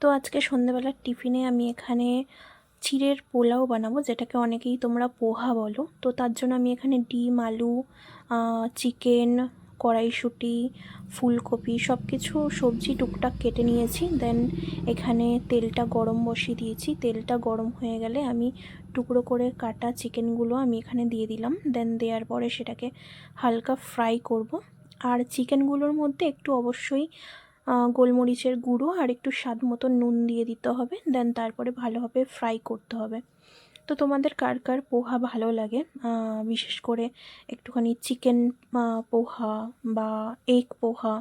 তো আজকে সন্ধ্যেবেলার টিফিনে আমি এখানে চিড়ের পোলাও বানাবো, যেটাকে অনেকেই তোমরা পোহা বলো। তো তার জন্য আমি এখানে ডিম, আলু, চিকেন, কড়াইশুঁটি, ফুলকপি সব কিছু সবজি টুকটাক কেটে নিয়েছি। দেন এখানে তেলটা গরম বসিয়ে দিয়েছি। তেলটা গরম হয়ে গেলে আমি টুকরো করে কাটা চিকেনগুলো আমি এখানে দিয়ে দিলাম। দেন দেওয়ার পরে সেটাকে হালকা ফ্রাই করব। আর চিকেনগুলোর মধ্যে একটু অবশ্যই গোলমরিচের গুঁড়ো আর একটু স্বাদ মতো নুন দিয়ে দিতে হবে। দেন তারপরে ভালোভাবে ফ্রাই করতে হবে। তো তোমাদের কার কার পোহা ভালো লাগে, বিশেষ করে একটুখানি চিকেন পোহা বা এগ পোহা,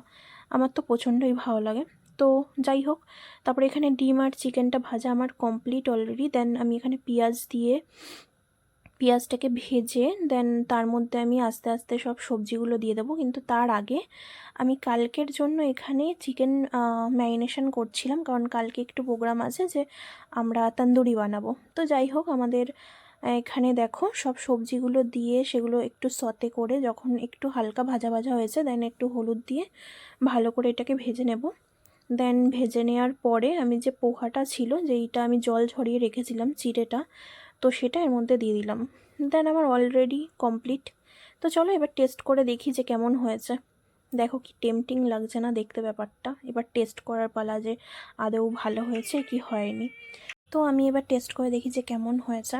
আমার তো প্রচণ্ডই ভালো লাগে। তো যাই হোক, তারপরে এখানে ডিম আর চিকেনটা ভাজা আমার কমপ্লিট অলরেডি। দেন আমি এখানে পেঁয়াজটাকে ভেজে দেন তার মধ্যে আমি আস্তে আস্তে সব সবজিগুলো দিয়ে দেবো। কিন্তু তার আগে আমি কালকের জন্য এখানে চিকেন ম্যারিনেশন করছিলাম, কারণ কালকে একটু প্রোগ্রাম আছে যে আমরা তন্দুরি বানাবো। তো যাই হোক, আমাদের এখানে দেখো সব সবজিগুলো দিয়ে সেগুলো একটু সতে করে যখন একটু হালকা ভাজা ভাজা হয়েছে, দেন একটু হলুদ দিয়ে ভালো করে এটাকে ভেজে নেব। দেন ভেজে নেওয়ার পরে আমি যে পোহাটা ছিল, যেইটা আমি জল ঝরিয়ে রেখেছিলাম চিড়েটা, তো সেটা এর মধ্যে দিয়ে দিলাম। দেন আমার অলরেডি কমপ্লিট। তো চলো এবার টেস্ট করে দেখি যে কেমন হয়েছে। দেখো কি টেম্পটিং লাগছে না দেখতে ব্যাপারটা। এবার টেস্ট করার পালা যে আদৌ ভালো হয়েছে কি হয়নি। তো আমি এবার টেস্ট করে দেখি যে কেমন হয়েছে।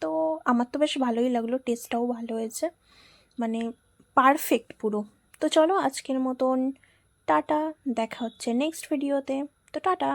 তো আমার তো বেশ ভালোই লাগলো, টেস্টটাও ভালো হয়েছে, মানে পারফেক্ট পুরো। তো চলো আজকের মতন টাটা, দেখা হচ্ছে নেক্সট ভিডিওতে। তো টাটা।